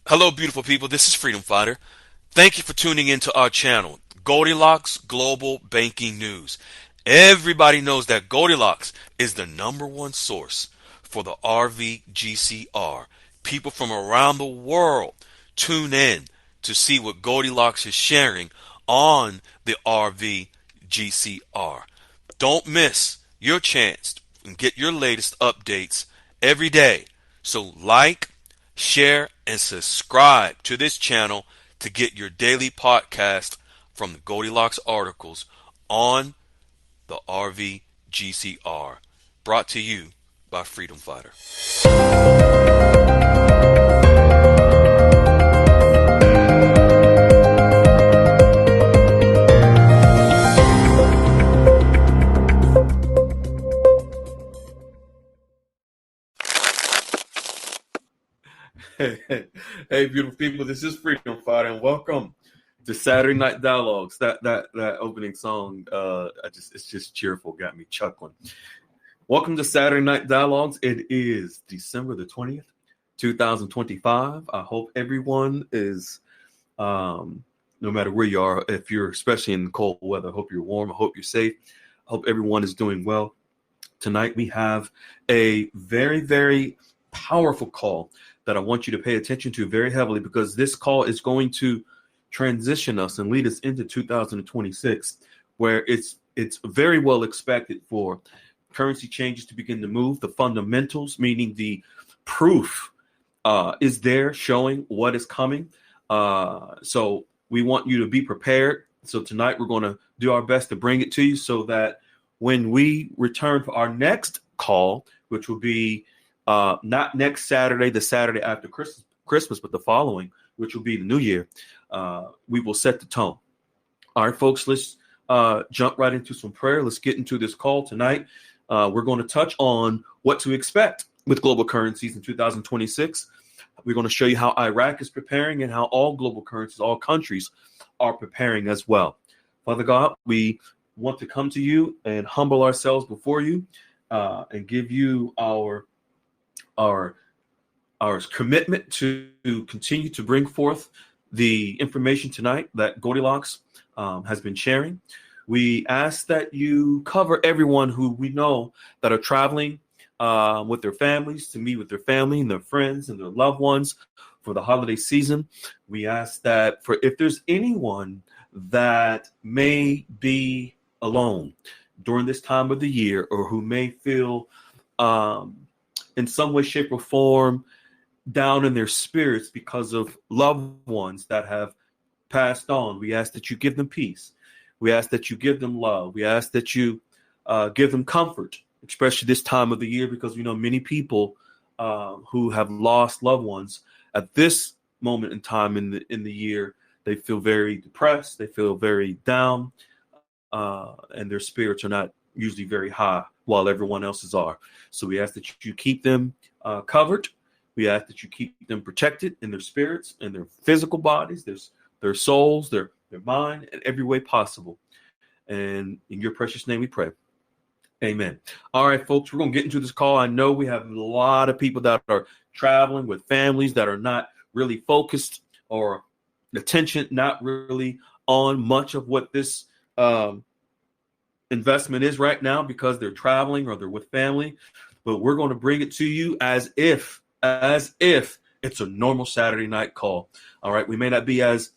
Hello, beautiful people. This is Freedom Fighter. Thank you for tuning into our channel, Goldilocks Global Banking News. Everybody knows that Goldilocks is the number one source for the RVGCR. People from around the world tune in to see what Goldilocks is sharing on the RVGCR. Don't miss your chance and get your latest updates every day. So like, share, and subscribe to this channel to get your daily podcast from the Goldilocks articles on the RVGCR. Brought to you by Freedom Fighter. Hey, beautiful people, this is Freedom Fighter, and welcome to Saturday Night Dialogues. That opening song, it's just cheerful, got me chuckling. Welcome to Saturday Night Dialogues. It is December the 20th, 2025. I hope everyone is, no matter where you are, if you're especially in cold weather, I hope you're warm. I hope you're safe. I hope everyone is doing well. Tonight we have a very, very powerful call that I want you to pay attention to very heavily, because this call is going to transition us and lead us into 2026, where it's very well expected for currency changes to begin to move. The fundamentals, meaning the proof, is there showing what is coming. So we want you to be prepared. So tonight we're going to do our best to bring it to you so that when we return for our next call, which will be not next Saturday, the Saturday after Christmas, but the following, which will be the New Year, we will set the tone. All right, folks, let's jump right into some prayer. Let's get into this call tonight. We're going to touch on what to expect with global currencies in 2026. We're going to show you how Iraq is preparing and how all global currencies, all countries are preparing as well. Father God, we want to come to you and humble ourselves before you and give you our commitment to continue to bring forth the information tonight that Goldilocks has been sharing. We ask that you cover everyone who we know that are traveling with their families, to meet with their family and their friends and their loved ones for the holiday season. We ask that for if there's anyone that may be alone during this time of the year, or who may feel in some way, shape, or form down in their spirits because of loved ones that have passed on, we ask that you give them peace. We ask that you give them love. We ask that you give them comfort, especially this time of the year, because we know many people who have lost loved ones at this moment in time in the year. They feel very depressed. They feel very down, and their spirits are not usually very high, while everyone else's are. So we ask that you keep them covered. We ask that you keep them protected in their spirits, in their physical bodies, their souls, their mind, in every way possible. And in your precious name we pray. Amen. All right, folks, we're going to get into this call. I know we have a lot of people that are traveling with families that are not really focused, or attention not really on much of what this investment is right now, because they're traveling or they're with family. But we're going to bring it to you as if it's a normal Saturday night call. All right, we may not be as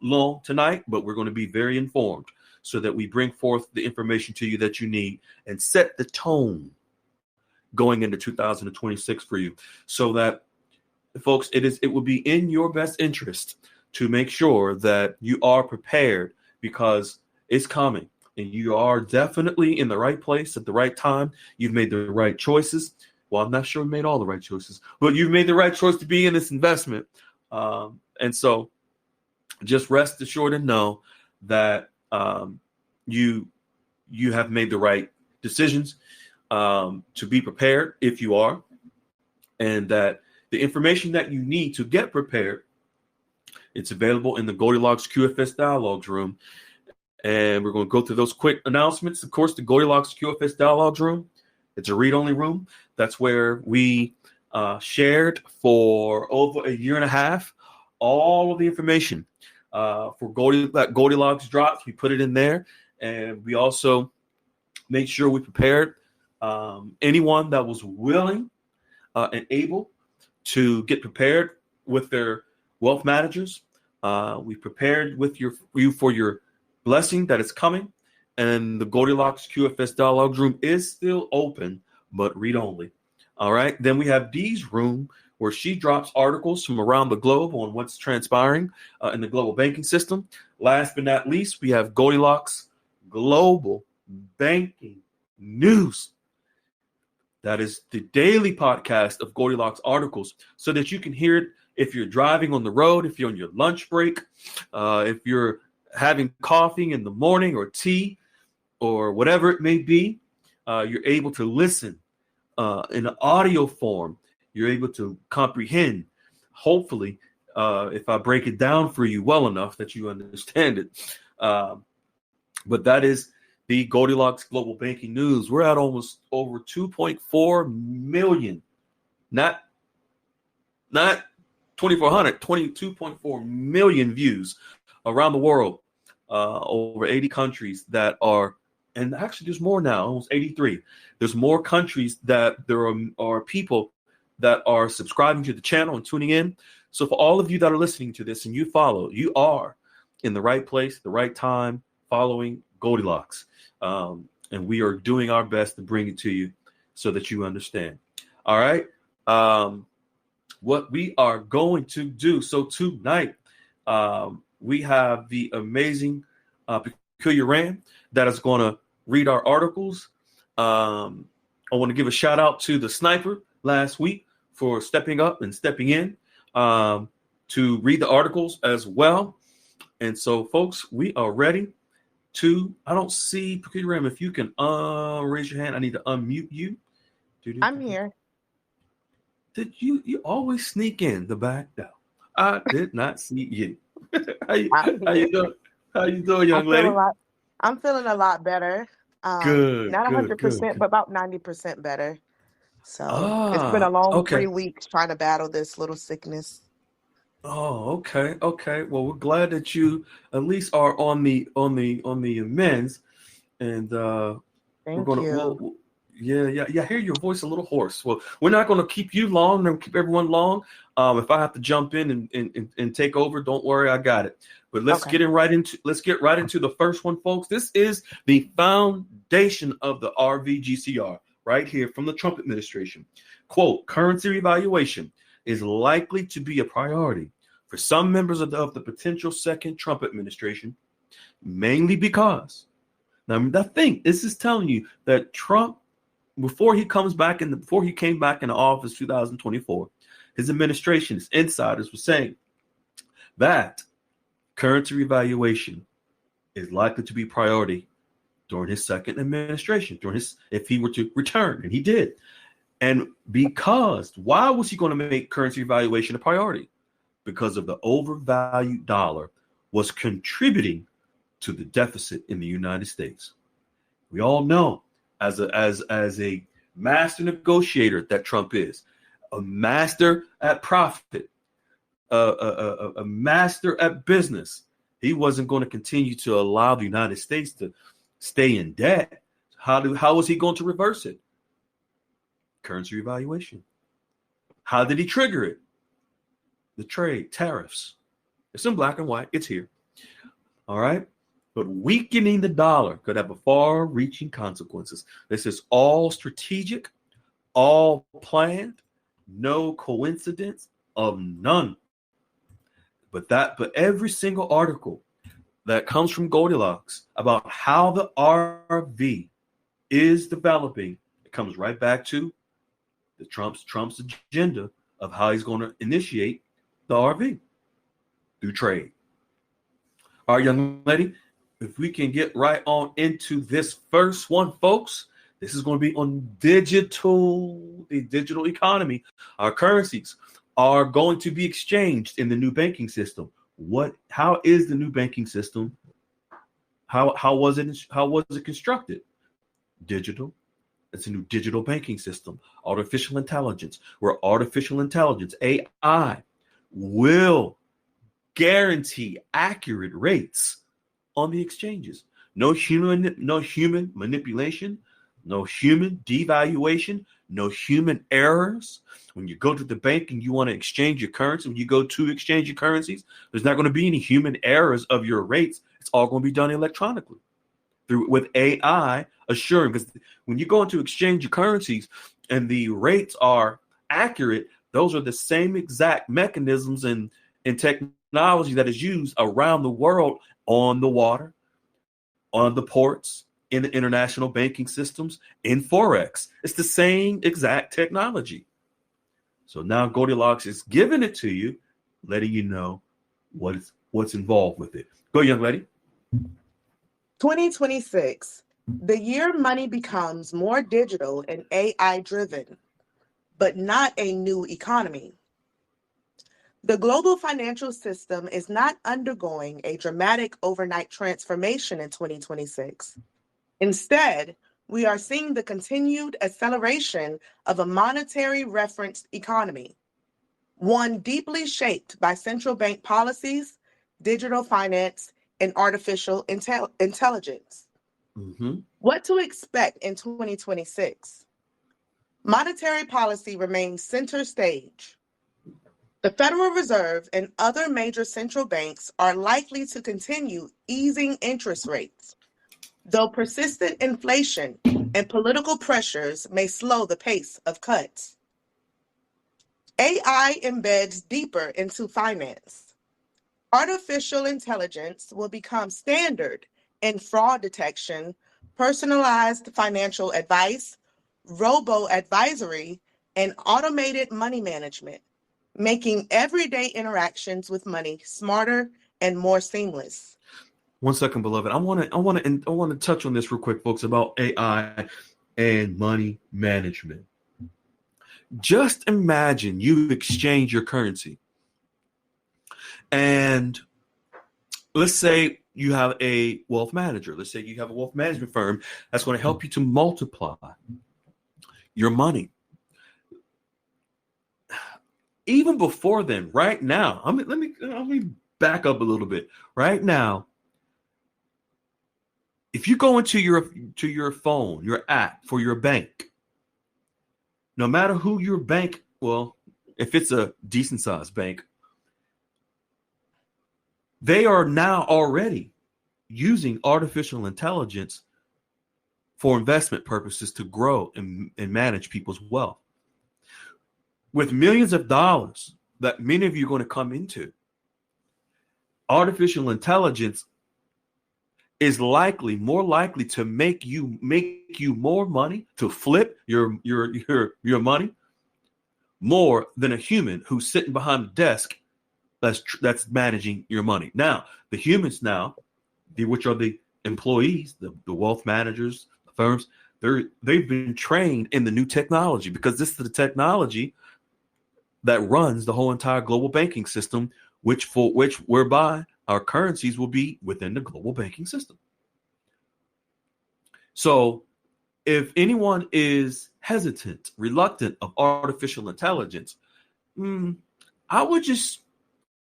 long tonight, but we're going to be very informed so that we bring forth the information to you that you need and set the tone going into 2026 for you, so that, folks, it will be in your best interest to make sure that you are prepared, because it's coming. And you are definitely in the right place at the right time. You've made the right choices. Well, I'm not sure we made all the right choices, but you've made the right choice to be in this investment. And so just rest assured and know that you have made the right decisions, to be prepared if you are, and that the information that you need to get prepared, it's available in the Goldilocks QFS Dialogues room. And we're going to go through those quick announcements. Of course, the Goldilocks QFS Dialogues room, it's a read-only room. That's where we shared for over a year and a half all of the information for Goldilocks drops. We put it in there, and we also made sure we prepared anyone that was willing and able to get prepared with their wealth managers. We prepared with you for your blessing that is coming, and the Goldilocks QFS Dialogue Room is still open, but read only. All right. Then we have Dee's room, where she drops articles from around the globe on what's transpiring in the global banking system. Last but not least, we have Goldilocks Global Banking News. That is the daily podcast of Goldilocks articles, so that you can hear it if you're driving on the road, if you're on your lunch break, if you're having coffee in the morning or tea or whatever it may be. You're able to listen in an audio form. You're able to comprehend, hopefully, if I break it down for you well enough that you understand it. But that is the Goldilocks Global Banking News. We're at almost over 2.4 million, not 2,400, 22.4 million views around the world, over 80 countries that are, and actually there's more now, almost 83. There's more countries that there are people that are subscribing to the channel and tuning in. So for all of you that are listening to this and you are in the right place, the right time, following Goldilocks. And we are doing our best to bring it to you so that you understand. All right. What we are going to do. So tonight, we have the amazing Peculiar Ram that is going to read our articles. I want to give a shout out to the sniper last week for stepping up and stepping in to read the articles as well. And so, folks, we are ready to, I don't see Peculiar Ram. If you can raise your hand, I need to unmute you. I'm here. Did you always sneak in the back though? I did not see you. How you doing? How you doing, young lady? I'm feeling a lot better. Good. Not 100%, but about 90% better. So it's been a long 3 weeks trying to battle this little sickness. Oh, okay. Well, we're glad that you at least are on the amends, and Thank you. Yeah. I hear your voice a little hoarse. Well, we're not going to keep you long and keep everyone long. If I have to jump in and take over, don't worry, I got it. But let's get right into the first one, folks. This is the foundation of the RVGCR right here from the Trump administration. Quote, currency revaluation is likely to be a priority for some members of the potential second Trump administration, mainly because, now I think this is telling you that Trump, before he came back into office 2024, his administration's insiders were saying that currency revaluation is likely to be priority during his second administration, if he were to return, and he did. And why was he going to make currency revaluation a priority? Because of the overvalued dollar was contributing to the deficit in the United States. We all know, as a master negotiator that Trump is, a master at profit, a master at business, he wasn't going to continue to allow the United States to stay in debt. How was he going to reverse it? Currency revaluation. How did he trigger it? The trade, tariffs. It's in black and white. It's here. All right. But weakening the dollar could have far-reaching consequences. This is all strategic, all planned, no coincidence of none. But every single article that comes from Goldilocks about how the RV is developing, it comes right back to the Trump's agenda of how he's going to initiate the RV through trade. All right, young lady, if we can get right on into this first one, folks, this is going to be on the digital economy. Our currencies are going to be exchanged in the new banking system. How is the new banking system? How was it constructed? Digital. It's a new digital banking system. Artificial intelligence, where artificial intelligence, AI, will guarantee accurate rates on the exchanges. No human manipulation, no human devaluation, no human errors. When you go to the bank and you want to exchange your currency, when you go to exchange your currencies, there's not going to be any human errors of your rates. It's all going to be done electronically with AI assuring. Because when you go into exchange your currencies and the rates are accurate, those are the same exact mechanisms and technology that is used around the world on the water, on the ports, in the international banking systems, in Forex. It's the same exact technology. So now Goldilocks is giving it to you, letting you know what's involved with it. Go, young lady. 2026, the year money becomes more digital and AI driven, but not a new economy. The global financial system is not undergoing a dramatic overnight transformation in 2026. Instead, we are seeing the continued acceleration of a monetary referenced economy, one deeply shaped by central bank policies, digital finance, and artificial intelligence. Mm-hmm. What to expect in 2026? Monetary policy remains center stage. The Federal Reserve and other major central banks are likely to continue easing interest rates, though persistent inflation and political pressures may slow the pace of cuts. AI embeds deeper into finance. Artificial intelligence will become standard in fraud detection, personalized financial advice, robo-advisory, and automated money management, making everyday interactions with money smarter and more seamless. 1 second, beloved. I want to touch on this real quick, folks, about AI and money management. Just imagine you exchange your currency, and let's say you have a wealth manager. Let's say you have a wealth management firm that's going to help you to multiply your money. Even before then, right now, let me back up a little bit. Right now, if you go into your phone, your app for your bank, no matter who your bank, well, if it's a decent sized bank, they are now already using artificial intelligence for investment purposes to grow and manage people's wealth. With millions of dollars that many of you are going to come into, artificial intelligence is more likely to make you more money, to flip your money more than a human who's sitting behind the desk that's managing your money. Now, the humans now, which are the employees, the wealth managers, the firms, they've been trained in the new technology, because this is the technology that runs the whole entire global banking system, whereby our currencies will be within the global banking system. So if anyone is hesitant, reluctant of artificial intelligence, I would just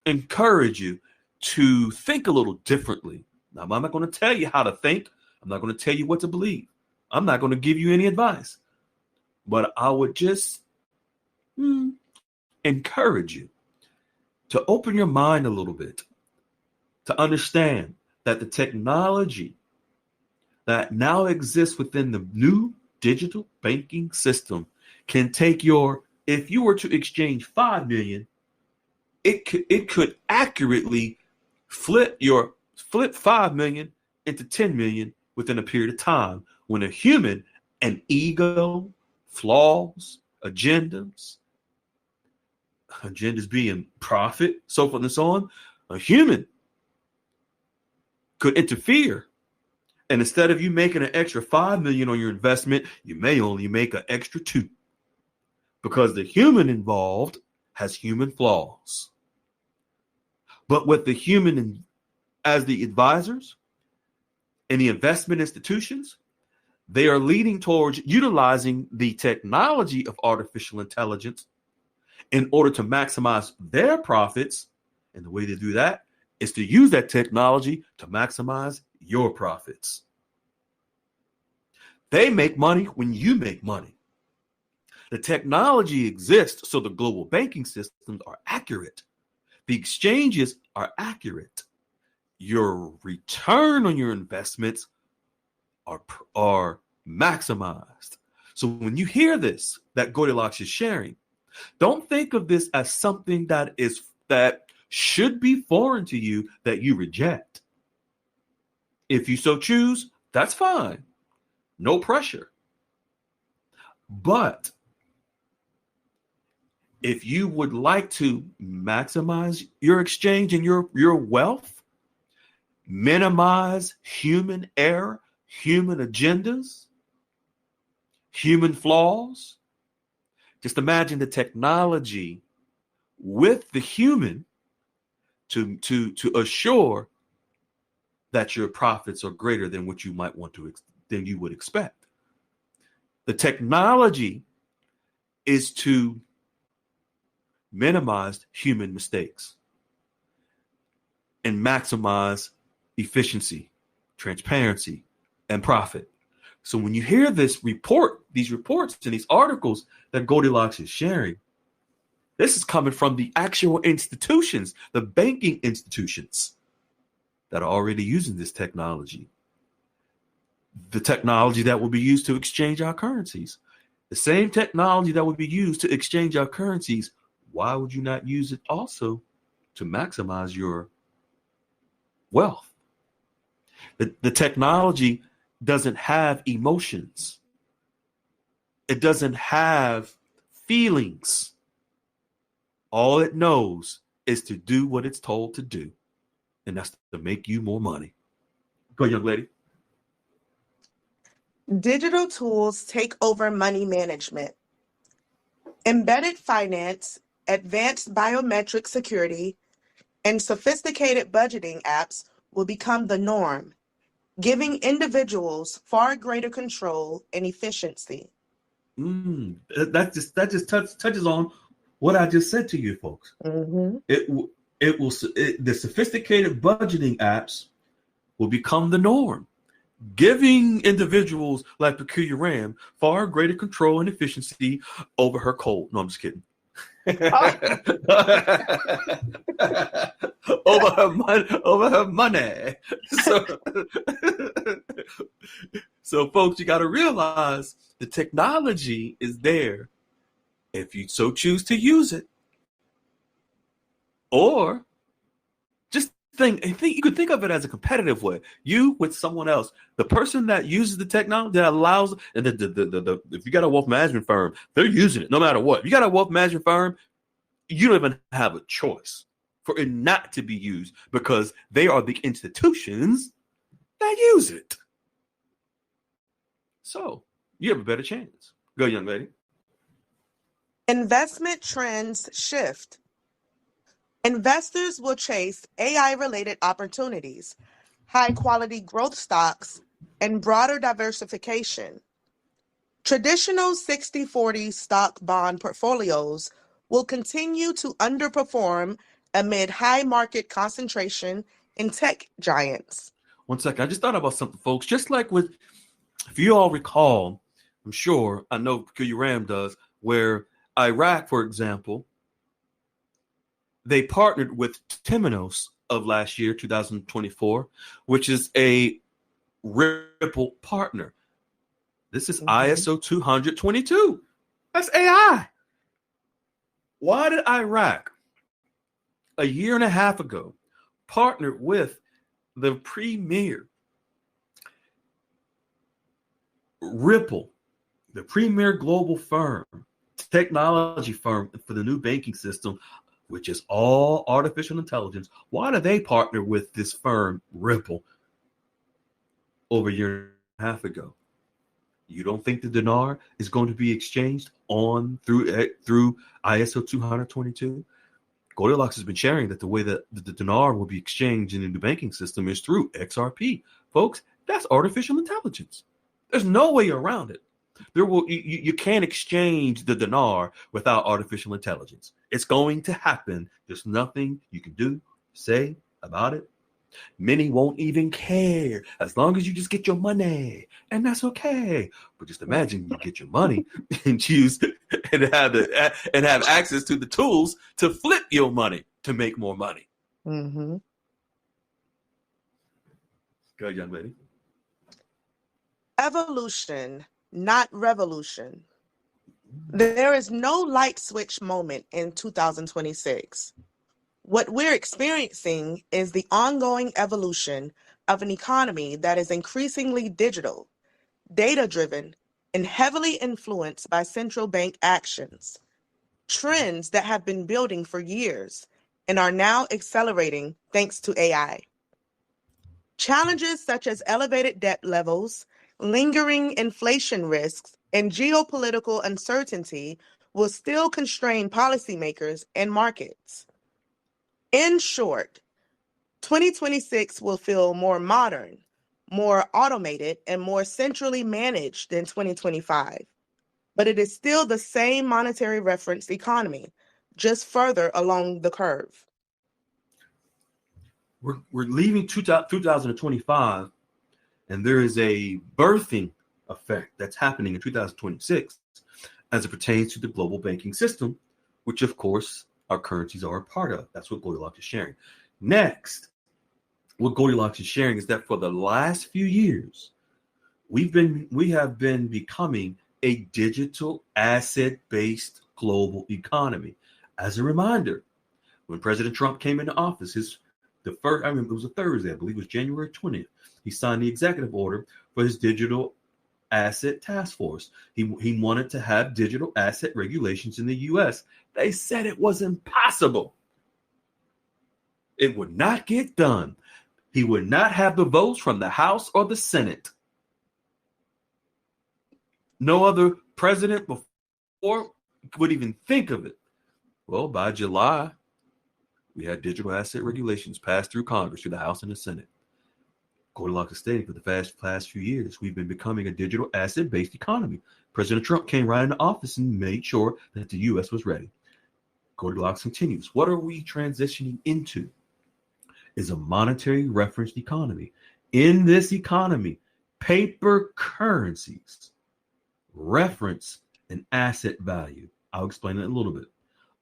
encourage you to think a little differently. Now, I'm not going to tell you how to think. I'm not going to tell you what to believe. I'm not going to give you any advice. But I would just encourage you to open your mind a little bit, to understand that the technology that now exists within the new digital banking system can take if you were to exchange 5 million, it could accurately flip 5 million into 10 million within a period of time, when a human and ego, flaws, agendas being profit, so forth and so on, a human could interfere. And instead of you making an extra 5 million on your investment, you may only make an extra 2, because the human involved has human flaws. But with the human as the advisors and the investment institutions, they are leading towards utilizing the technology of artificial intelligence in order to maximize their profits And the way to do that is to use that technology to maximize your profits. They make money when you make money. The technology exists so the global banking systems are accurate. The exchanges are accurate. Your return on your investments are maximized. So when you hear this, that Goldilocks is sharing, don't think of this as something that should be foreign to you that you reject. If you so choose, that's fine. No pressure. But if you would like to maximize your exchange and your wealth, minimize human error, human agendas, human flaws, just imagine the technology with the human to assure that your profits are greater than what you might want to than you would expect. The technology is to minimize human mistakes and maximize efficiency, transparency, and profit. So when you hear these reports and these articles that Goldilocks is sharing, this is coming from the actual institutions, the banking institutions that are already using this technology. The technology that will be used to exchange our currencies. The same technology that will be used to exchange our currencies. Why would you not use it also to maximize your wealth? The technology doesn't have emotions. It doesn't have feelings. All it knows is to do what it's told to do, and that's to make you more money. Go, young lady. Digital tools take over money management. Embedded finance, advanced biometric security, and sophisticated budgeting apps will become the norm, giving individuals far greater control and efficiency. That just touches on what I just said to you, folks. Mm-hmm. The sophisticated budgeting apps will become the norm, giving individuals like Peculiar Ram far greater control and efficiency over her cold. No, I'm just kidding. over her money. So folks, you got to realize the technology is there if you so choose to use it. Or just think you could think of it as a competitive way. You with someone else, the person that uses the technology that allows, and if you got a wealth management firm, they're using it no matter what. If you got a wealth management firm, you don't even have a choice for it not to be used because they are the institutions that use it. So you have a better chance. Go, young lady. Investment trends shift. Investors will chase AI-related opportunities, high-quality growth stocks, and broader diversification. Traditional 60-40 stock bond portfolios will continue to underperform amid high market concentration in tech giants. 1 second. I just thought about something, folks. Just like with, if you all recall, I'm sure, I know Peculiar Ram does, where Iraq, for example, they partnered with Temenos of last year, 2024, which is a Ripple partner. This is ISO 222. That's AI. Why did Iraq, a year and a half ago, partner with the premier Ripple, the premier global firm, technology firm for the new banking system, which is all artificial intelligence? Why do they partner with this firm, Ripple, over a year and a half ago? You don't think the dinar is going to be exchanged through ISO 222? Goldilocks has been sharing that the way that the dinar will be exchanged in the banking system is through XRP. Folks, that's artificial intelligence. There's no way around it. You can't exchange the dinar without artificial intelligence. It's going to happen. There's nothing you can do, say about it. Many won't even care as long as you just get your money, and that's okay. But just imagine you get your money and choose and have access to the tools to flip your money to make more money. Mm-hmm. Go ahead, young lady. Evolution, not revolution. There is no light switch moment in 2026. What we're experiencing is the ongoing evolution of an economy that is increasingly digital, data-driven, and heavily influenced by central bank actions. Trends that have been building for years and are now accelerating thanks to AI. Challenges such as elevated debt levels, lingering inflation risks, and geopolitical uncertainty will still constrain policymakers and markets. In short, 2026 will feel more modern, more automated, and more centrally managed than 2025. But it is still the same monetary reference economy, just further along the curve. We're leaving 2025, and there is a birthing effect that's happening in 2026 as it pertains to the global banking system, which of course our currencies are a part of. That's what Goldilocks is sharing. Next, what Goldilocks is sharing is that for the last few years, we have been becoming a digital asset-based global economy. As a reminder, when President Trump came into office, it was a Thursday, I believe it was January 20th. He signed the executive order for his digital asset task force. He wanted to have digital asset regulations in the U.S. They said it was impossible. It would not get done. He would not have the votes from the House or the Senate. No other president before would even think of it. Well, by July, we had digital asset regulations passed through Congress, through the House and the Senate. Goldilocks is stating for the past few years, we've been becoming a digital asset-based economy. President Trump came right into office and made sure that the U.S. was ready. Goldilocks continues. What are we transitioning into? Is a monetary referenced economy. In this economy, paper currencies reference an asset value. I'll explain it in a little bit.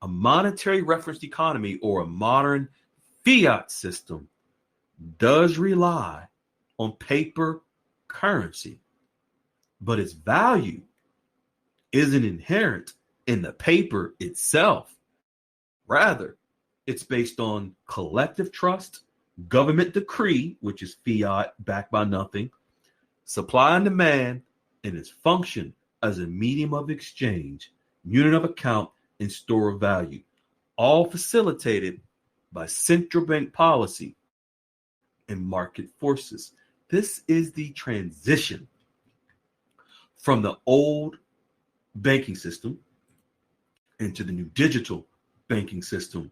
A monetary referenced economy, or a modern fiat system, does rely on paper currency, but its value isn't inherent in the paper itself. Rather, it's based on collective trust, government decree, which is fiat backed by nothing, supply and demand, and its function as a medium of exchange, unit of account, and store of value, all facilitated by central bank policy and market forces. This is the transition from the old banking system into the new digital banking system,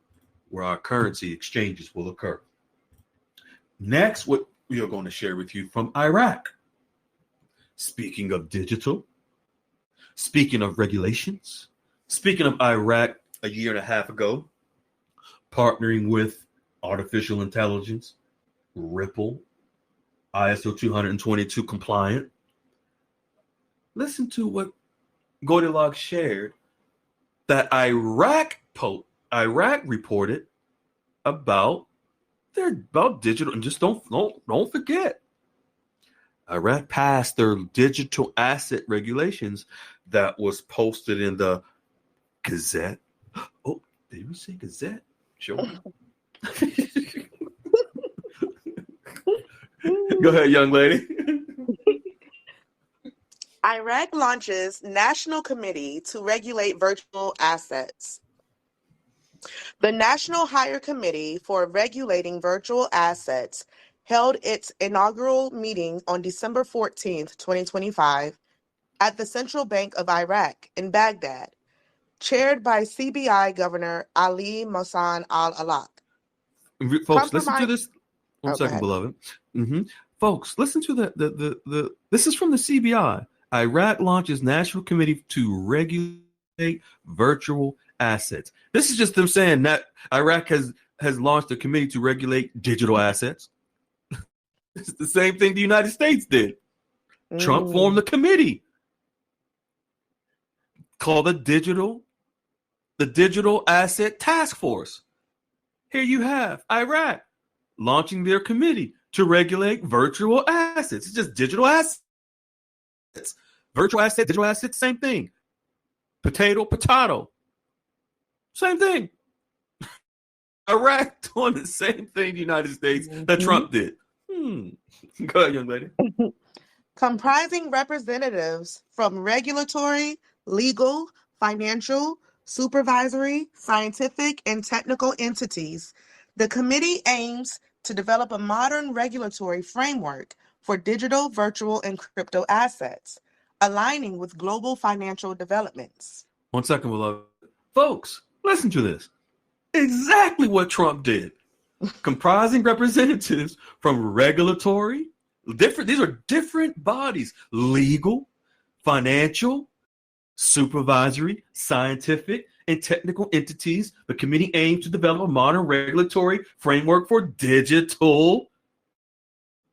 where our currency exchanges will occur. Next, what we are going to share with you from Iraq. Speaking of digital, speaking of regulations, speaking of Iraq a year and a half ago, partnering with artificial intelligence, Ripple, ISO 222 compliant. Listen to what Goldilocks shared that Iraq reported about digital, and just don't forget, Iraq passed their digital asset regulations that was posted in the Gazette. Oh, did we say Gazette? Sure. Go ahead, young lady. Iraq launches National Committee to Regulate Virtual Assets. The National Higher Committee for Regulating Virtual Assets held its inaugural meeting on December 14th, 2025, at the Central Bank of Iraq in Baghdad, chaired by CBI Governor Ali Mohsen Al-Alaq. Folks, listen to this. One Oh, second, beloved. Folks, listen to the. This is from the CBI. Iraq launches National Committee to regulate virtual assets. This is just them saying that Iraq has launched a committee to regulate digital assets. It's the same thing the United States did. Trump formed a committee called the Digital Asset Task Force. Here you have Iraq launching their committee to regulate virtual assets. It's just digital assets. Virtual asset, digital assets, same thing. Potato. Same thing. Iraq doing the same thing the United States that Trump did. Go ahead, young lady. Comprising representatives from regulatory, legal, financial, supervisory, scientific, and technical entities, the committee aims to develop a modern regulatory framework for digital, virtual, and crypto assets, aligning with global financial developments. 1 second, beloved. Folks, listen to this. Exactly what Trump did. Comprising representatives from regulatory, these are different bodies, legal, financial, supervisory, scientific, and technical entities. The committee aims to develop a modern regulatory framework for digital,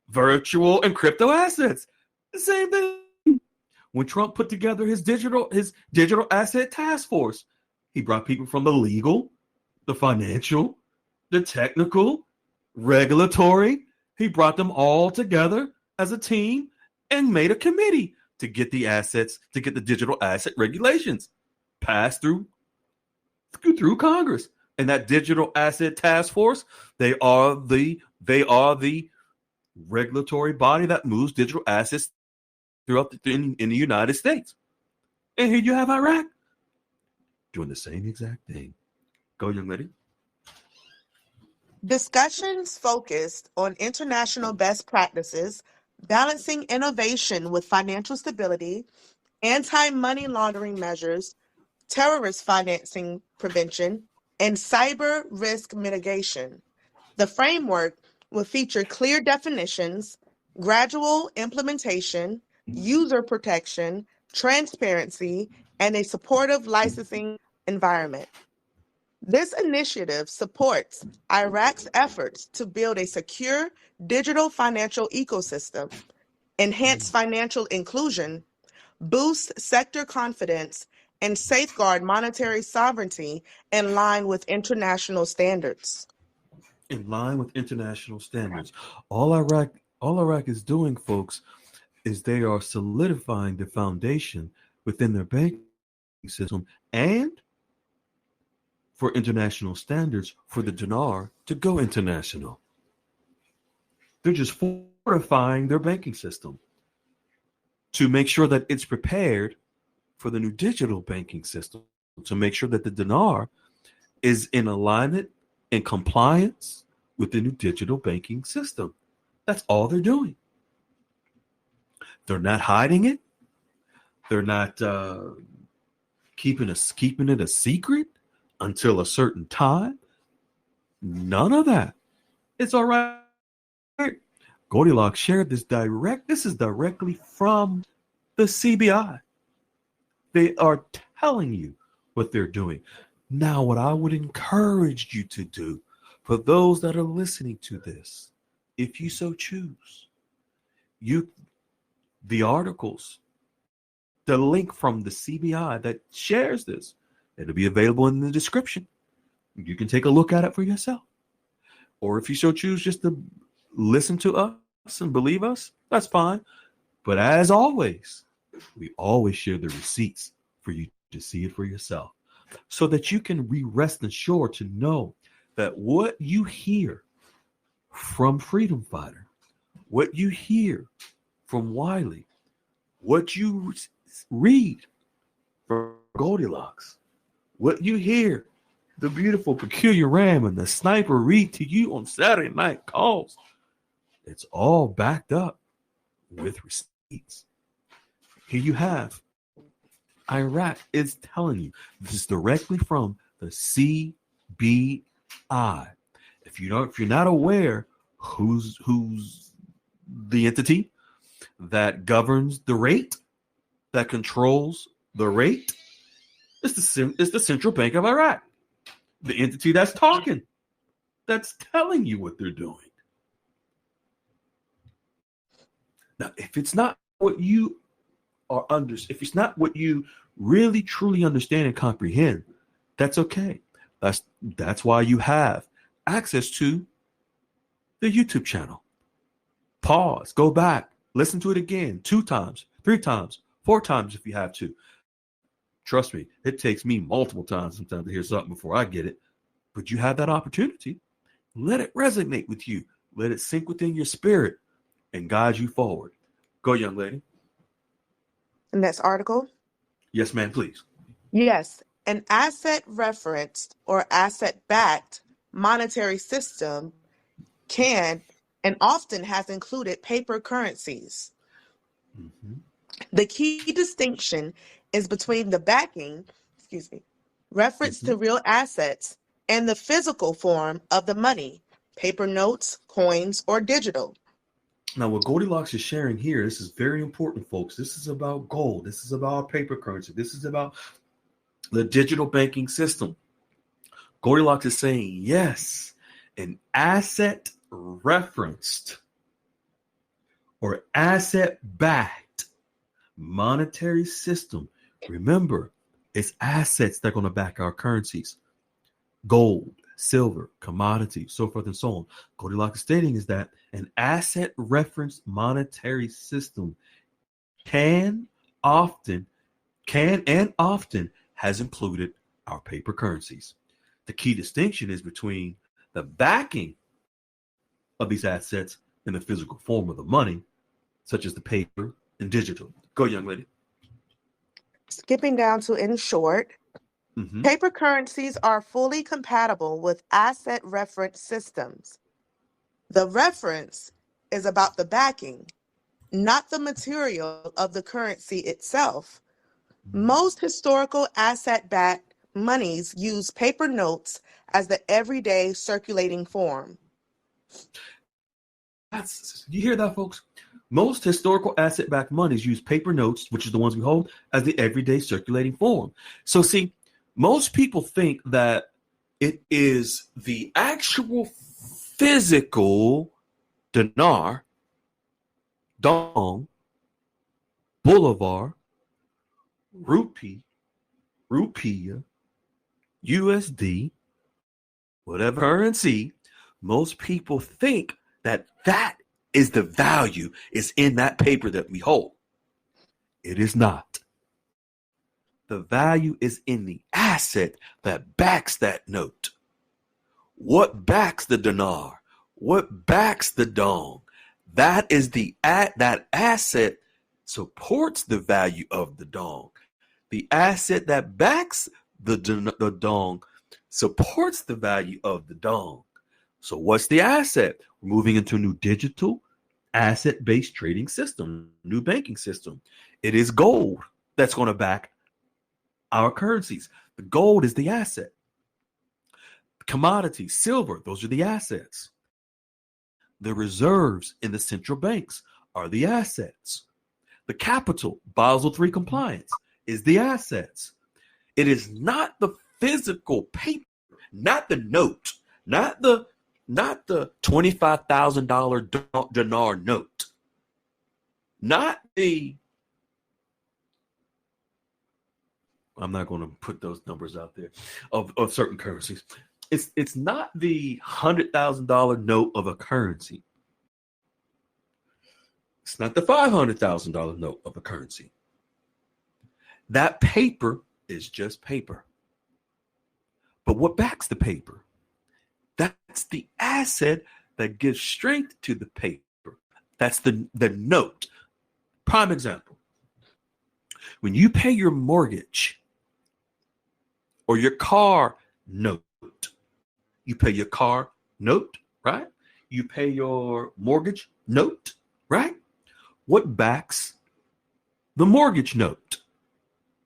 virtual, and crypto assets. The same thing. When Trump put together his digital asset task force, he brought people from the legal, the financial, the technical, regulatory. He brought them all together as a team and made a committee to get the assets, to get the digital asset regulations passed through Congress. And that digital asset task force, they are the regulatory body that moves digital assets throughout in the United States. And here you have Iraq doing the same exact thing. Go, young lady. Discussions focused on international best practices, balancing innovation with financial stability, anti-money laundering measures, terrorist financing prevention, and cyber risk mitigation. The framework will feature clear definitions, gradual implementation, user protection, transparency, and a supportive licensing environment. This initiative supports Iraq's efforts to build a secure digital financial ecosystem, enhance financial inclusion, boost sector confidence, and safeguard monetary sovereignty in line with international standards. In line with international standards. All Iraq is doing, folks, is they are solidifying the foundation within their banking system and for international standards for the dinar to go international. They're just fortifying their banking system to make sure that it's prepared for the new digital banking system, to make sure that the dinar is in alignment and compliance with the new digital banking system. That's all they're doing. They're not hiding it. They're not keeping it a secret until a certain time. None of that. It's all right. Goldilocks shared this This is directly from the CBI. They are telling you what they're doing. Now, what I would encourage you to do, for those that are listening to this, if you so choose, the articles, the link from the CBI that shares this, it'll be available in the description. You can take a look at it for yourself. Or if you so choose just to listen to us and believe us, that's fine. But as always, we always share the receipts for you to see it for yourself, so that you can rest assured to know that what you hear from Freedom Fighter, what you hear from Wiley, what you read from Goldilocks, what you hear the beautiful Peculiar Ram and the Sniper read to you on Saturday night calls, it's all backed up with receipts. Here you have Iraq is telling you this is directly from the CBI. If you're not aware who's the entity that governs the rate that controls the rate is the Central Bank of Iraq, the entity that's talking, that's telling you what they're doing. Now, if it's not what you are if it's not what you really truly understand and comprehend, that's okay. That's why you have access to the YouTube channel. Pause, go back, listen to it again 2 times, 3 times, 4 times if you have to. Trust me, it takes me multiple times sometimes to hear something before I get it. But you have that opportunity. Let it resonate with you. Let it sink within your spirit and guide you forward. Go, young lady. Next article. Yes, ma'am, please. Yes, an asset referenced or asset backed monetary system can and often has included paper currencies. Mm-hmm. The key distinction is between the backing, reference to real assets and the physical form of the money, paper notes, coins, or digital. Now, what Goldilocks is sharing here, this is very important, folks. This is about gold. This is about paper currency. This is about the digital banking system. Goldilocks is saying, yes, an asset referenced or asset backed monetary system. Remember, it's assets that are going to back our currencies. Gold, silver, commodities, so forth and so on. Goldilocks is stating is that an asset referenced monetary system can often has included our paper currencies. The key distinction is between the backing of these assets in the physical form of the money, such as the paper and digital. Go, young lady. Skipping down to in short, paper currencies are fully compatible with asset reference systems. The reference is about the backing, not the material of the currency itself. Most historical asset-backed monies use paper notes as the everyday circulating form. You hear that, folks? Most historical asset-backed monies use paper notes, which is the ones we hold, as the everyday circulating form. So see, most people think that it is the actual physical dinar, dong, bolivar, rupee, rupiah, USD, whatever currency. Most people think that is the value is in that paper that we hold. It is not. The value is in the asset that backs that note. What backs the dinar? What backs the dong? That is that asset supports the value of the dong. The asset that backs the dong supports the value of the dong. So what's the asset? We're moving into a new digital asset-based trading system, new banking system. It is gold that's going to back our currencies. The gold is the asset. Commodities, silver, those are the assets. The reserves in the central banks are the assets. The capital, Basel III compliance, is the assets. It is not the physical paper, not the note, not the $25,000 dinar note, not the. I'm not going to put those numbers out there of certain currencies. It's not the $100,000 note of a currency. It's not the $500,000 note of a currency. That paper is just paper. But what backs the paper? That's the asset that gives strength to the paper. That's the note. Prime example. When you pay your mortgage or your car note, you pay your car note, right? You pay your mortgage note, right? What backs the mortgage note?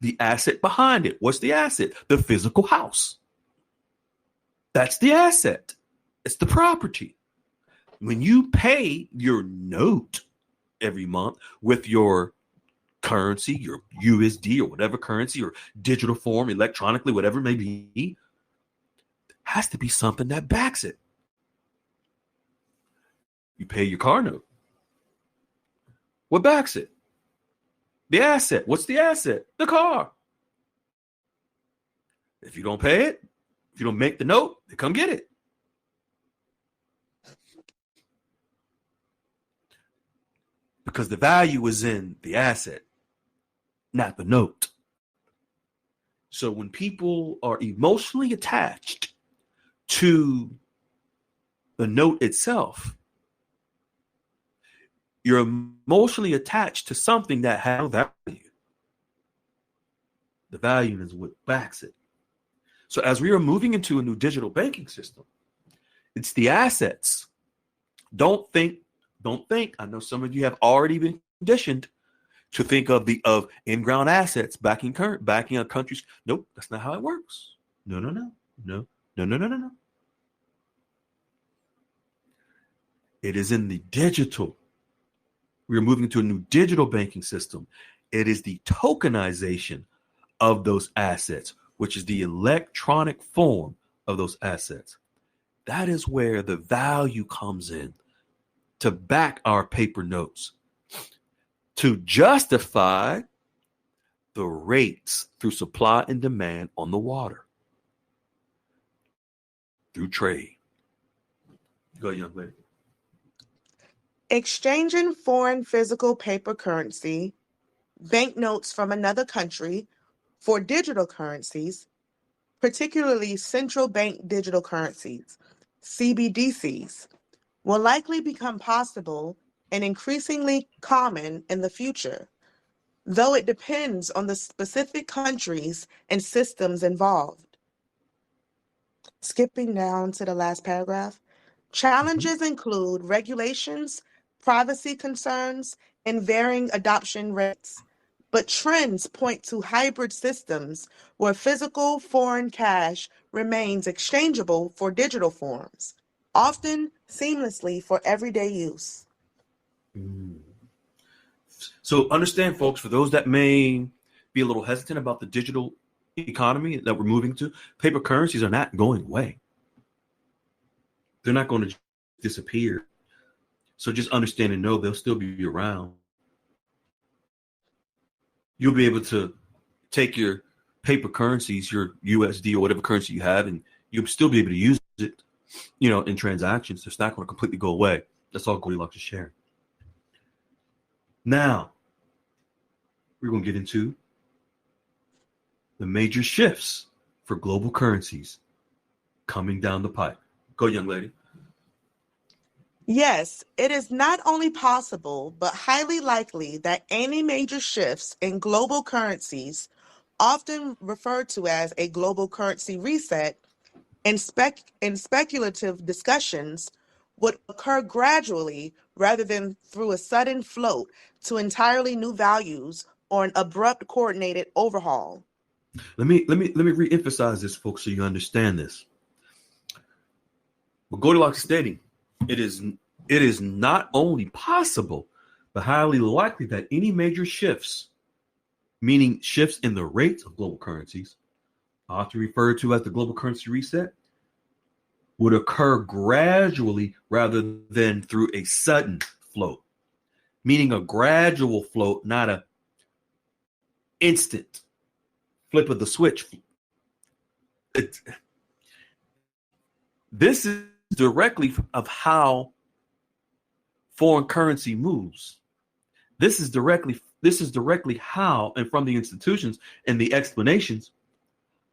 The asset behind it. What's the asset? The physical house. That's the asset. It's the property. When you pay your note every month with your currency, your USD or whatever currency or digital form, electronically, whatever it may be, has to be something that backs it. You pay your car note. What backs it? The asset. What's the asset? The car. If you don't pay it, if you don't make the note, they come get it. Because the value is in the asset, not the note. So when people are emotionally attached to the note itself, you're emotionally attached to something that has no value. The value is what backs it. So as we are moving into a new digital banking system, it's the assets. Don't think. I know some of you have already been conditioned to think of in-ground assets backing a country's. Nope, that's not how it works. No. It is in the digital. We are moving to a new digital banking system. It is the tokenization of those assets, which is the electronic form of those assets. That is where the value comes in to back our paper notes, to justify the rates through supply and demand on the water, through trade. Go, young lady. Exchanging foreign physical paper currency, banknotes from another country, for digital currencies, particularly central bank digital currencies, CBDCs, will likely become possible and increasingly common in the future, though it depends on the specific countries and systems involved. Skipping down to the last paragraph, challenges include regulations, privacy concerns, and varying adoption rates. But trends point to hybrid systems where physical foreign cash remains exchangeable for digital forms, often seamlessly for everyday use. So understand, folks, for those that may be a little hesitant about the digital economy that we're moving to, paper currencies are not going away. They're not going to disappear. So just understand and know they'll still be around. You'll be able to take your paper currencies, your USD or whatever currency you have, and you'll still be able to use it, in transactions. It's not going to completely go away. That's all Goldilocks is sharing. Now, we're going to get into the major shifts for global currencies coming down the pipe. Go, young lady. Yes, it is not only possible, but highly likely that any major shifts in global currencies, often referred to as a global currency reset, in speculative discussions, would occur gradually rather than through a sudden float to entirely new values or an abrupt coordinated overhaul. Let me re-emphasize this, folks, so you understand this. What Goldilocks is stating, it is not only possible, but highly likely that any major shifts, meaning shifts in the rates of global currencies, often referred to as the global currency reset, would occur gradually rather than through a sudden float, meaning a gradual float, not an instant flip of the switch. This is directly of how foreign currency moves. This is directly how, and from the institutions and the explanations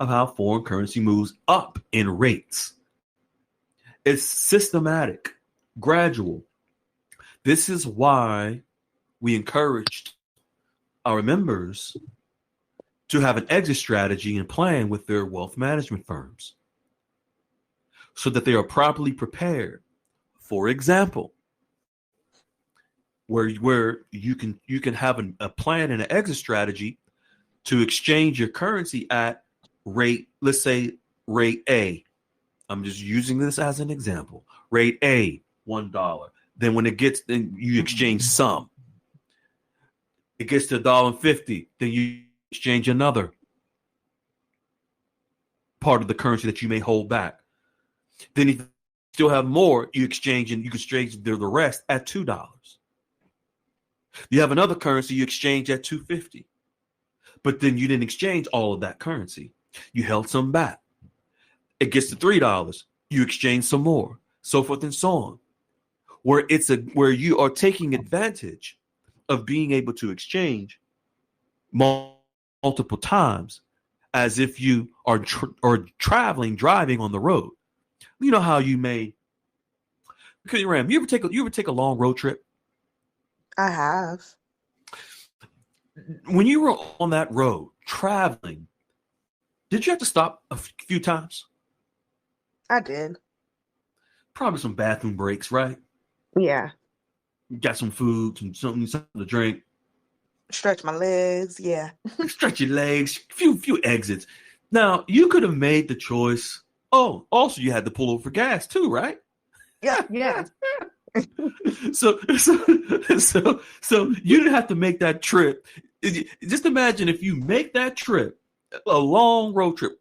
of how foreign currency moves up in rates. It's systematic, gradual. This is why we encouraged our members to have an exit strategy and plan with their wealth management firms so that they are properly prepared. For example, where you can have a plan and an exit strategy to exchange your currency at rate, let's say rate A. I'm just using this as an example. Rate A, $1. Then when then you exchange some. It gets to $1.50, then you exchange another part of the currency that you may hold back. Then if you still have more, you exchange and you can exchange the rest at $2. You have another currency you exchange at $2.50. But then you didn't exchange all of that currency. You held some back. It gets to $3. You exchange some more, so forth and so on. Where you are taking advantage of being able to exchange multiple times, as if you are driving on the road. You know how you may. Ram, you ever take a long road trip? I have. When you were on that road traveling, did you have to stop a few times? I did. Probably some bathroom breaks, right? Yeah. You got some food, something to drink. Stretch my legs. Yeah. Stretch your legs. Few exits. Now you could have made the choice. Oh, also you had to pull over for gas too, right? Yeah. Yeah. So you didn't have to make that trip. Just imagine if you make that trip, a long road trip,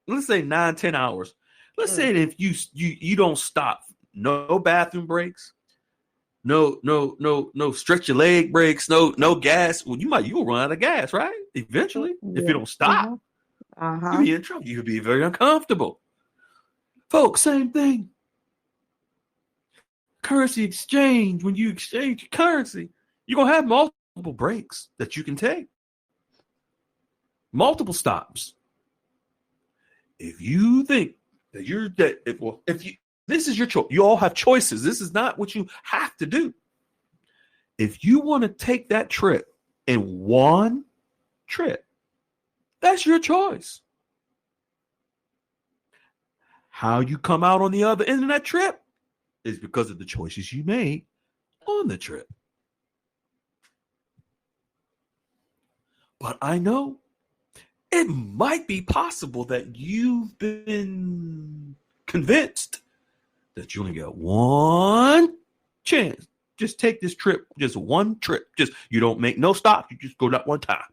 let's say 9-10 hours. Let's say that if you don't stop, no bathroom breaks, no stretch your leg breaks, no gas. Well, you'll run out of gas, right? Eventually, if you don't stop, you'll be in trouble. You'll be very uncomfortable. Folks, same thing. Currency exchange, when you exchange currency, you're going to have multiple breaks that you can take. Multiple stops. If you think that this is your choice. You all have choices. This is not what you have to do. If you want to take that trip in one trip, that's your choice. How you come out on the other end of that trip is because of the choices you made on the trip. But I know it might be possible that you've been convinced that you only got one chance. Just take this trip, just one trip. Just you don't make no stops. You just go that one time.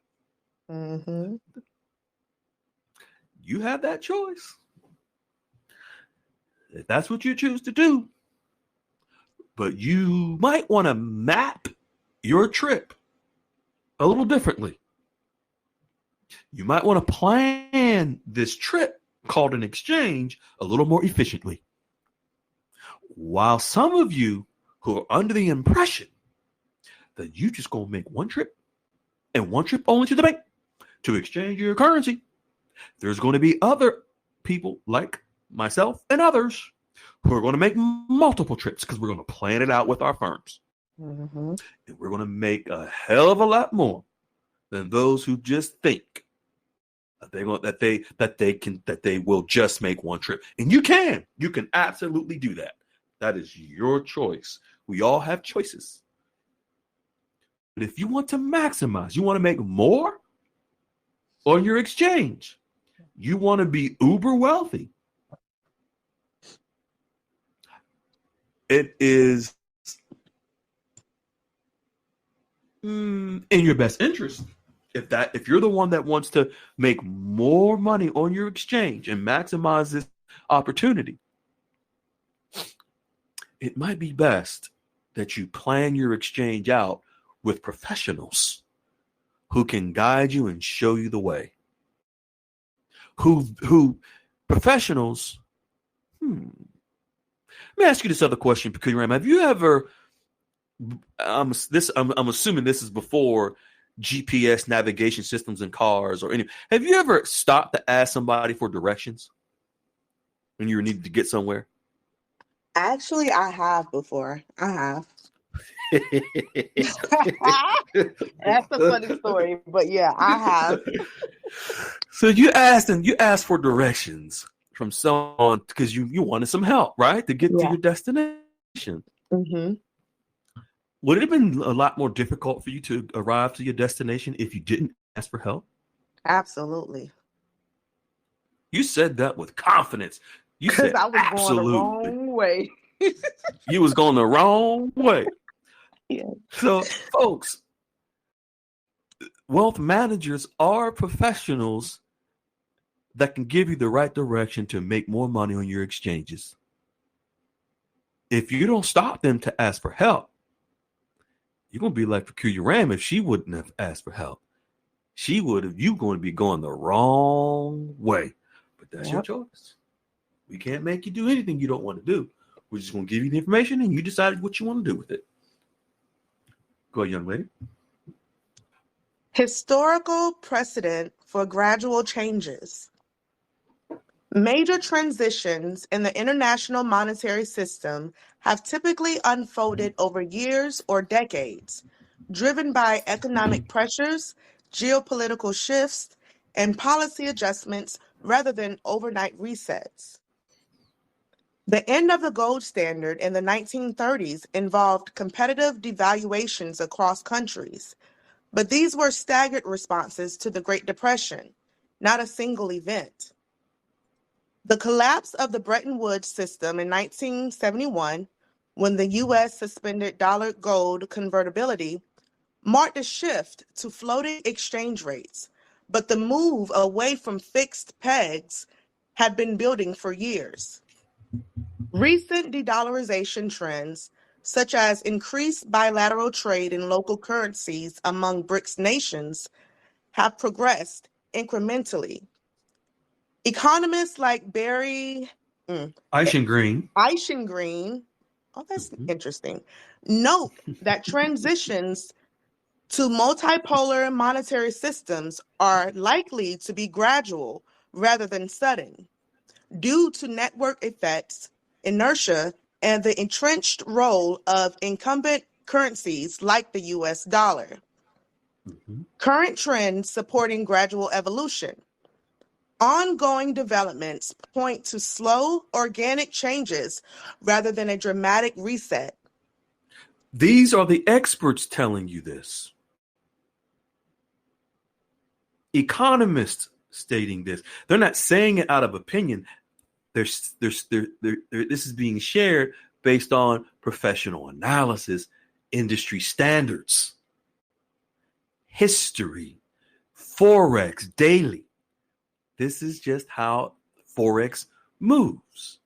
Mm-hmm. You have that choice. If that's what you choose to do. But you might want to map your trip a little differently. You might want to plan this trip called an exchange a little more efficiently. While some of you who are under the impression that you just going to make one trip and one trip only to the bank to exchange your currency, there's going to be other people like myself and others who are going to make multiple trips because we're going to plan it out with our firms. Mm-hmm. And we're going to make a hell of a lot more than those who just think that they will just make one trip. And you can absolutely do that. That is your choice. We all have choices. But if you want to maximize, you want to make more on your exchange, you want to be uber wealthy, it is in your best interest. If you're the one that wants to make more money on your exchange and maximize this opportunity, it might be best that you plan your exchange out with professionals who can guide you and show you the way. Who professionals? Let me ask you this other question, because Ram, have you ever? I'm assuming this is before GPS navigation systems in cars or any. Have you ever stopped to ask somebody for directions when you needed to get somewhere? Actually, I have before. I have. That's a funny story, but yeah, I have. So you asked for directions from someone because you wanted some help, right? To get to your destination. Mm-hmm. Would it have been a lot more difficult for you to arrive to your destination if you didn't ask for help? Absolutely. You said that with confidence. You said I was absolutely. going the wrong way. You was going the wrong way. Yeah. So, folks, wealth managers are professionals that can give you the right direction to make more money on your exchanges. If you don't stop them to ask for help, you're going to be like Peculiar Ram if she wouldn't have asked for help. She would have, you going to be going the wrong way. But that's your choice. We can't make you do anything you don't want to do. We're just going to give you the information and you decide what you want to do with it. Go ahead, young lady. Historical precedent for gradual changes. Major transitions in the international monetary system have typically unfolded over years or decades, driven by economic pressures, geopolitical shifts, and policy adjustments rather than overnight resets. The end of the gold standard in the 1930s involved competitive devaluations across countries, but these were staggered responses to the Great Depression, not a single event. The collapse of the Bretton Woods system in 1971, when the U.S. suspended dollar-gold convertibility, marked a shift to floating exchange rates, but the move away from fixed pegs had been building for years. Recent de-dollarization trends, such as increased bilateral trade in local currencies among BRICS nations, have progressed incrementally. Economists like Barry Eichengreen. Oh, that's interesting, note that transitions to multipolar monetary systems are likely to be gradual rather than sudden, due to network effects, inertia, and the entrenched role of incumbent currencies like the US dollar. Current trends supporting gradual evolution. Ongoing developments point to slow, organic changes rather than a dramatic reset. These are the experts telling you this. Economists stating this. They're not saying it out of opinion. This is being shared based on professional analysis, industry standards, history, Forex daily. This is just how Forex moves.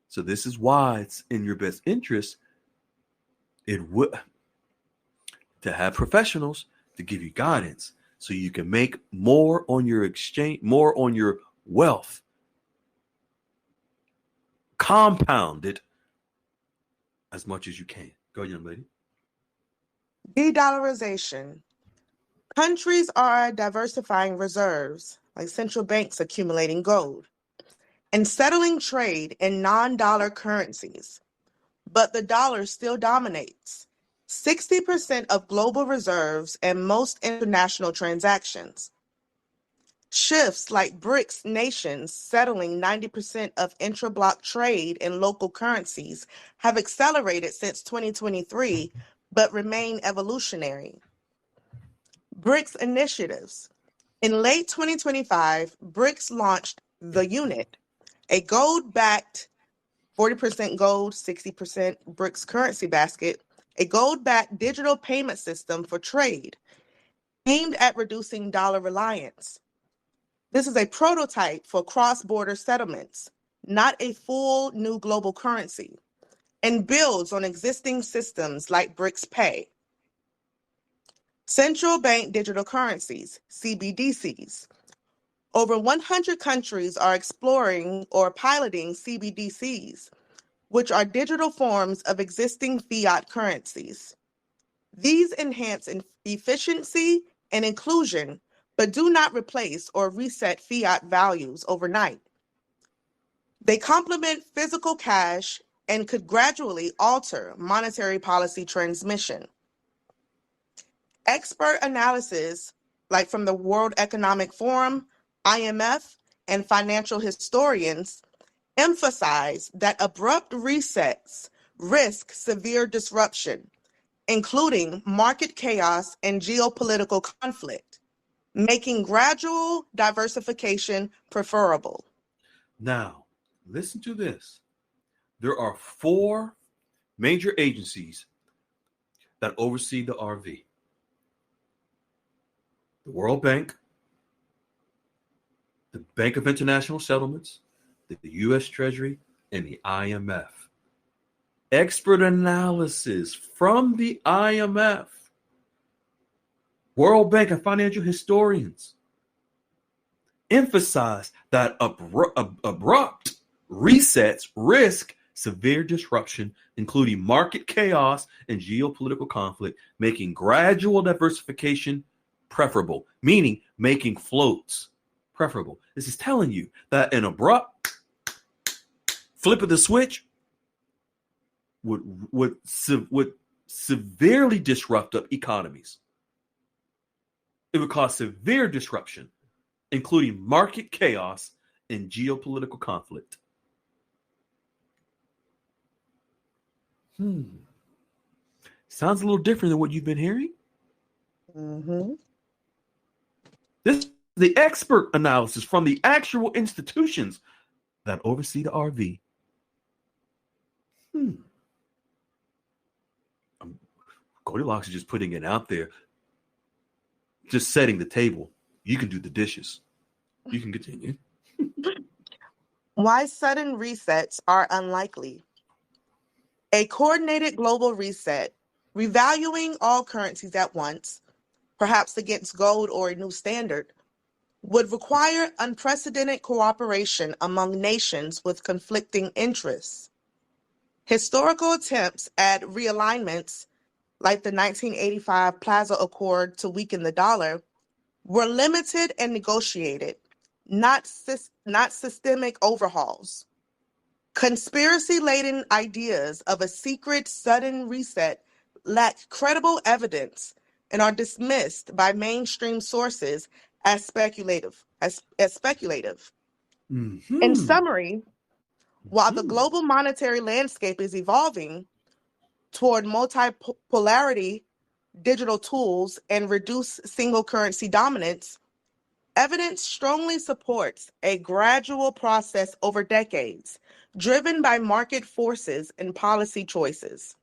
So this is why it's in your best interest to have professionals to give you guidance so you can make more on your exchange, more on your wealth. Compound it as much as you can. Go, young lady. De-dollarization. Countries are diversifying reserves, like central banks accumulating gold, and settling trade in non-dollar currencies. But the dollar still dominates 60% of global reserves and most international transactions. Shifts like BRICS nations settling 90% of intra-block trade in local currencies have accelerated since 2023, but remain evolutionary. BRICS initiatives. In late 2025, BRICS launched the unit, a gold-backed 40% gold, 60% BRICS currency basket, a gold-backed digital payment system for trade aimed at reducing dollar reliance. This is a prototype for cross-border settlements, not a full new global currency, and builds on existing systems like BRICS Pay. Central bank digital currencies, CBDCs. Over 100 countries are exploring or piloting CBDCs, which are digital forms of existing fiat currencies. These enhance efficiency and inclusion, but do not replace or reset fiat values overnight. They complement physical cash and could gradually alter monetary policy transmission. Expert analysis, like from the World Economic Forum, IMF, and financial historians, emphasize that abrupt resets risk severe disruption, including market chaos and geopolitical conflict, making gradual diversification preferable. Now, listen to this. There are 4 major agencies that oversee the RV. the World Bank, the Bank of International Settlements, the U.S. Treasury, and the IMF. Expert analysis from the IMF, World Bank, and financial historians emphasize that abrupt resets risk severe disruption, including market chaos and geopolitical conflict, making gradual diversification preferable, meaning making floats preferable. This is telling you that an abrupt flip of the switch would severely disrupt up economies. It would cause severe disruption, including market chaos and geopolitical conflict. Sounds a little different than what you've been hearing. Mm-hmm. This is the expert analysis from the actual institutions that oversee the RV. Goldilocks is just putting it out there, just setting the table. You can do the dishes. You can continue. Why sudden resets are unlikely. A coordinated global reset, revaluing all currencies at once, perhaps against gold or a new standard, would require unprecedented cooperation among nations with conflicting interests. Historical attempts at realignments, like the 1985 Plaza Accord to weaken the dollar, were limited and negotiated, not systemic overhauls. Conspiracy-laden ideas of a secret sudden reset lack credible evidence and are dismissed by mainstream sources as speculative. Mm-hmm. In summary, while the global monetary landscape is evolving toward multipolarity, digital tools, and reduced single currency dominance, evidence strongly supports a gradual process over decades, driven by market forces and policy choices,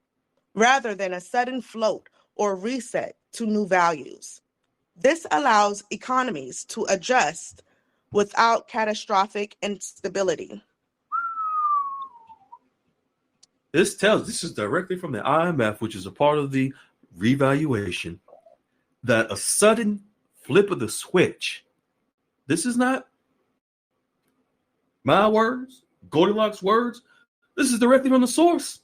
rather than a sudden float or reset to new values. This allows economies to adjust without catastrophic instability. This is directly from the IMF, which is a part of the revaluation, that a sudden flip of the switch, this is not my words, Goldilocks' words. This is directly from the source.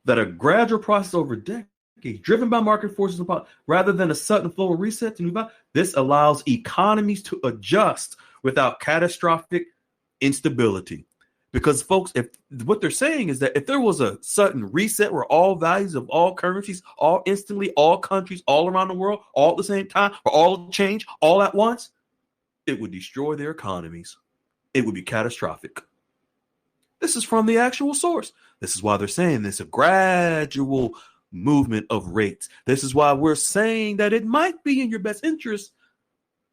That a gradual process over decades, driven by market forces, rather than a sudden flow of reset to move out, this allows economies to adjust without catastrophic instability. Because, folks, if what they're saying is that if there was a sudden reset where all values of all currencies, all instantly, all countries, all around the world, all at the same time, or all change all at once, it would destroy their economies. It would be catastrophic. This is from the actual source. This is why they're saying this, a gradual movement of rates. This is why we're saying that it might be in your best interest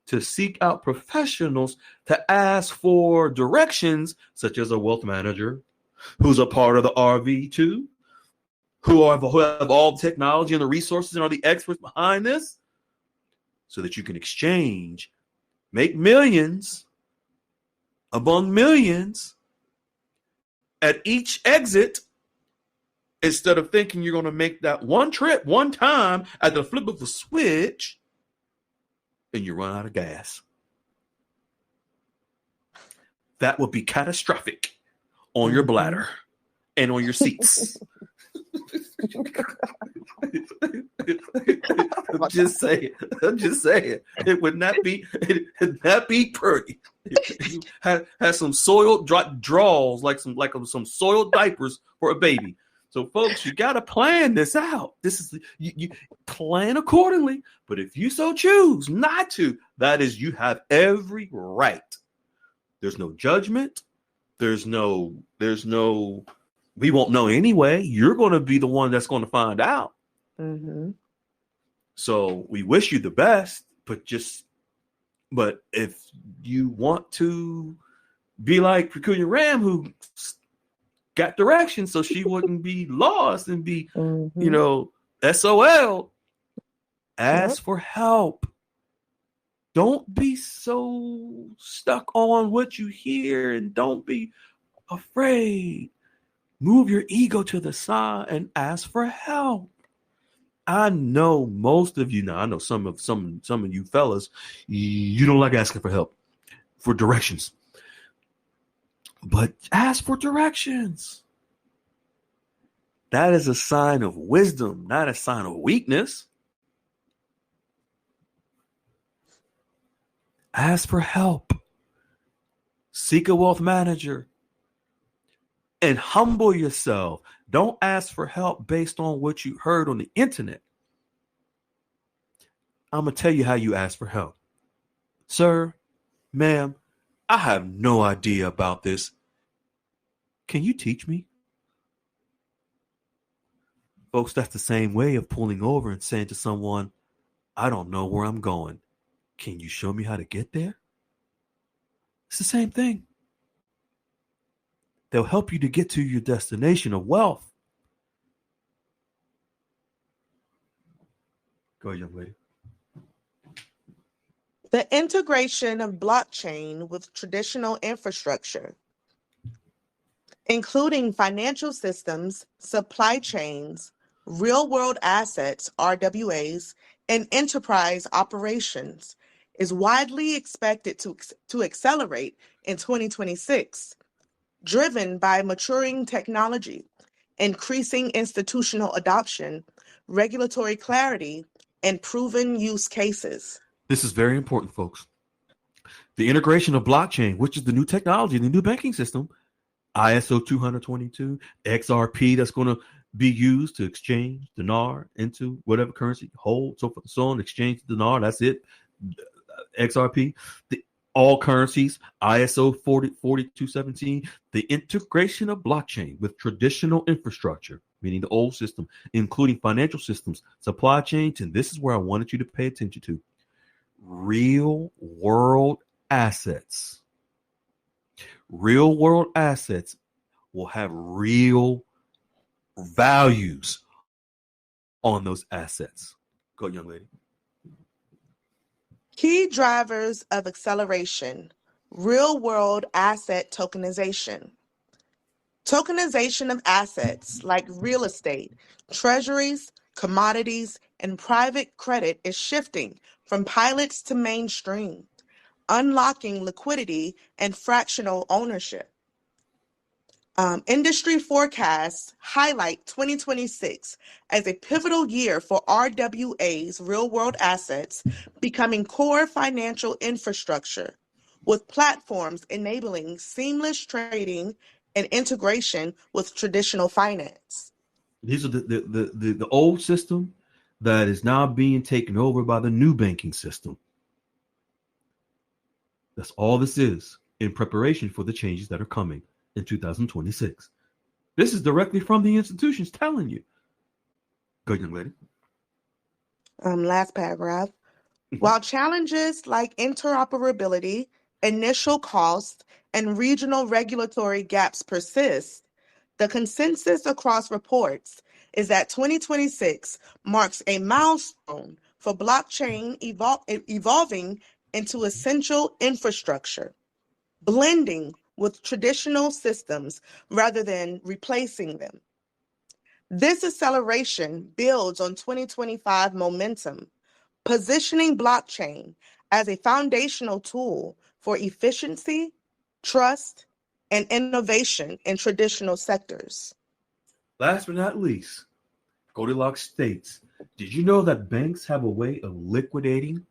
to seek out professionals to ask for directions, such as a wealth manager who's a part of the RV too, who have all the technology and the resources and are the experts behind this, so that you can exchange, make millions among millions at each exit, instead of thinking you're going to make that one trip one time at the flip of the switch and you run out of gas. That would be catastrophic on your bladder and on your seats. I'm just saying. It would not be pretty. You had some soiled draws, like some soiled diapers for a baby. So, folks, you got to plan this out. This is you plan accordingly. But if you so choose not to, that is, you have every right. There's no judgment. There's no. We won't know anyway. You're going to be the one that's going to find out. Mm-hmm. So we wish you the best, but if you want to be like Peculiar Ram, who got directions so she wouldn't be lost and be, SOL, Ask for help. Don't be so stuck on what you hear, and don't be afraid. Move your ego to the side and ask for help. I know most of you now. I know some of you fellas, you don't like asking for help, for directions. But ask for directions. That is a sign of wisdom, not a sign of weakness. Ask for help. Seek a wealth manager. And humble yourself. Don't ask for help based on what you heard on the internet. I'm going to tell you how you ask for help. Sir, ma'am, I have no idea about this. Can you teach me? Folks, that's the same way of pulling over and saying to someone, I don't know where I'm going. Can you show me how to get there? It's the same thing. They'll help you to get to your destination of wealth. Go ahead, young lady. The integration of blockchain with traditional infrastructure, including financial systems, supply chains, real-world assets, RWAs, and enterprise operations, is widely expected to accelerate in 2026, driven by maturing technology, increasing institutional adoption, regulatory clarity, and proven use cases. This is very important, folks. The integration of blockchain, which is the new technology, the new banking system, ISO 222, XRP that's going to be used to exchange dinar into whatever currency, hold, so forth and so on, exchange dinar, that's it. XRP, all currencies, ISO 4217, the integration of blockchain with traditional infrastructure, meaning the old system, including financial systems, supply chains, and this is where I wanted you to pay attention to. Real world assets. Real world assets will have real values on those assets. Go, young lady. Key drivers of acceleration: real-world asset tokenization. Tokenization of assets like real estate, treasuries, commodities, and private credit is shifting from pilots to mainstream, unlocking liquidity and fractional ownership. Industry forecasts highlight 2026 as a pivotal year for RWA's real-world assets becoming core financial infrastructure, with platforms enabling seamless trading and integration with traditional finance. These are the old system that is now being taken over by the new banking system. That's all this is in preparation for the changes that are coming in 2026. This is directly from the institutions telling you. Go, young lady. Last paragraph. While challenges like interoperability, initial cost, and regional regulatory gaps persist, the consensus across reports is that 2026 marks a milestone for blockchain evolving into essential infrastructure, blending with traditional systems rather than replacing them. This acceleration builds on 2025 momentum, positioning blockchain as a foundational tool for efficiency, trust, and innovation in traditional sectors. Last but not least, Goldilocks states, did you know that banks have a way of liquidating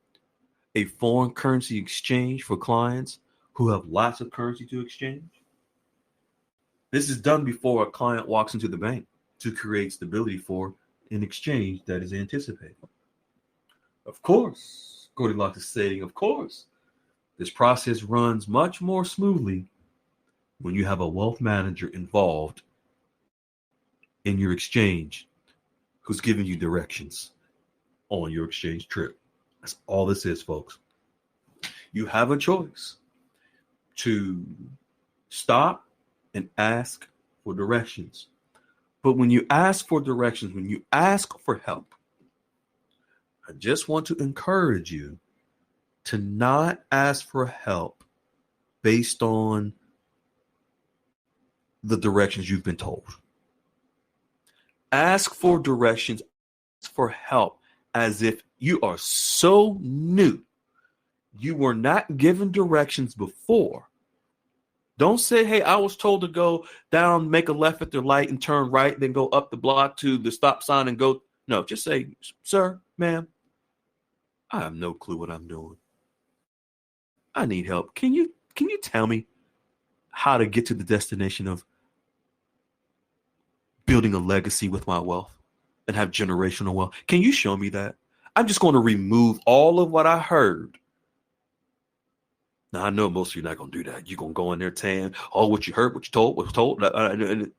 a foreign currency exchange for clients who have lots of currency to exchange? This is done before a client walks into the bank to create stability for an exchange that is anticipated. Of course, Goldilocks is saying, of course, this process runs much more smoothly when you have a wealth manager involved in your exchange who's giving you directions on your exchange trip. That's all this is, folks. You have a choice to stop and ask for directions. But when you ask for directions, when you ask for help, I just want to encourage you to not ask for help based on the directions you've been told. Ask for directions, ask for help as if you are so new. You were not given directions before. Don't say, hey, I was told to go down, make a left at the light and turn right, then go up the block to the stop sign and go. No, just say, sir, ma'am, I have no clue what I'm doing. I need help. Can you tell me how to get to the destination of building a legacy with my wealth and have generational wealth? Can you show me that? I'm just going to remove all of what I heard. Now, I know most of you are not going to do that. You're going to go in there saying, oh, what you heard, what you told, what was told. And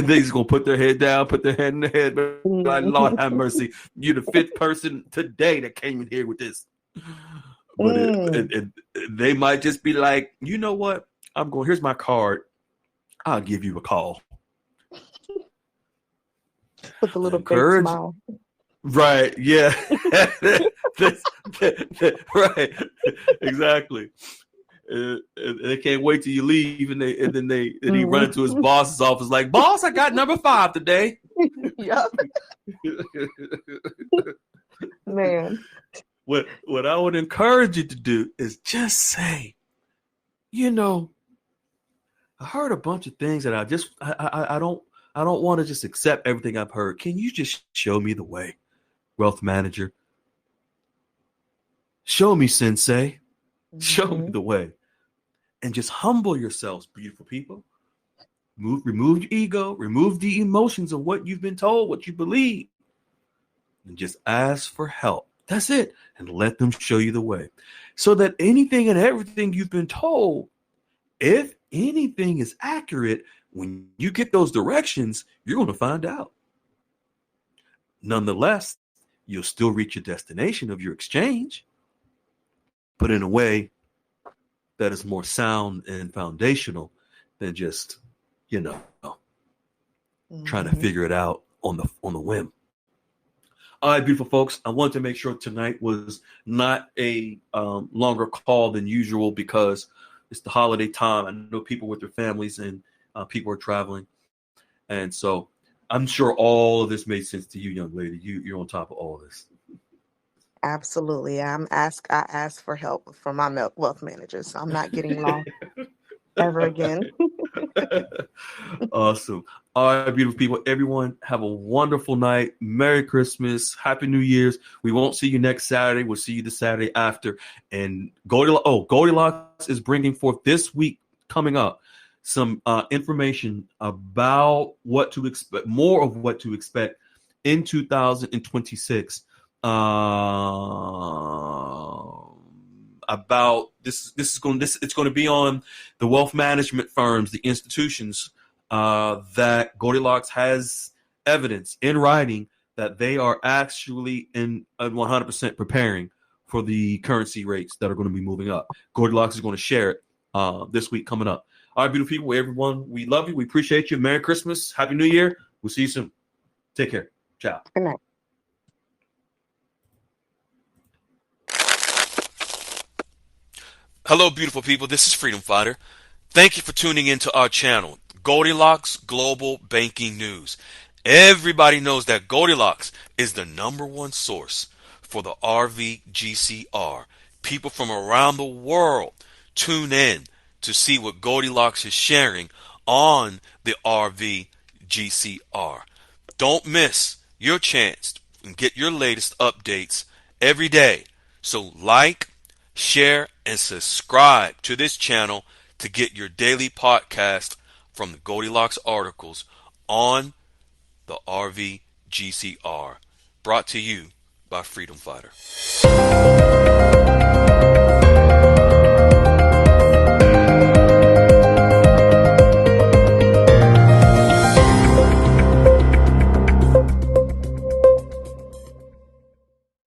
they're just going to put their head down, put their head in the head. Like, Lord have mercy. You're the fifth person today that came in here with this. But they might just be like, you know what? Here's my card. I'll give you a call. With a little fake smile. Right. Yeah. Right. Exactly. They can't wait till you leave, and then he run into his boss's office like, boss, I got number 5 today. Yep. Man. What I would encourage you to do is just say, I heard a bunch of things that I don't want to just accept everything I've heard. Can you just show me the way, wealth manager? Show me, sensei. Show me the way. And just humble yourselves, beautiful people. Remove your ego. Remove the emotions of what you've been told, what you believe. And just ask for help. That's it. And let them show you the way. So that anything and everything you've been told, if anything is accurate, when you get those directions, you're going to find out. Nonetheless, you'll still reach your destination of your exchange, but in a way that is more sound and foundational than just, trying to figure it out on the whim. All right, beautiful folks, I wanted to make sure tonight was not a longer call than usual because it's the holiday time. I know people with their families and people are traveling. And so I'm sure all of this made sense to you, young lady. You're on top of all this. Absolutely. I ask for help from my wealth manager, so I'm not getting lost ever again. Awesome. All right, beautiful people. Everyone have a wonderful night. Merry Christmas. Happy New Year's. We won't see you next Saturday. We'll see you the Saturday after. And Goldilocks is bringing forth this week coming up some information about what to expect, more of what to expect in 2026. About this it's going to be on the wealth management firms, the institutions that Goldilocks has evidence in writing that they are actually in 100% preparing for the currency rates that are going to be moving up. Goldilocks is going to share it this week coming up. All right, beautiful people, everyone, we love you. We appreciate you. Merry Christmas. Happy New Year. We'll see you soon. Take care. Ciao. Good night. Hello, beautiful people. This is Freedom Fighter. Thank you for tuning into our channel, Goldilocks Global Banking News. Everybody knows that Goldilocks is the #1 source for the RVGCR. People from around the world tune in to see what Goldilocks is sharing on the RVGCR. Don't miss your chance and get your latest updates every day. So like, share, and subscribe to this channel to get your daily podcast from the Goldilocks articles on the RVGCR. Brought to you by Freedom Fighter.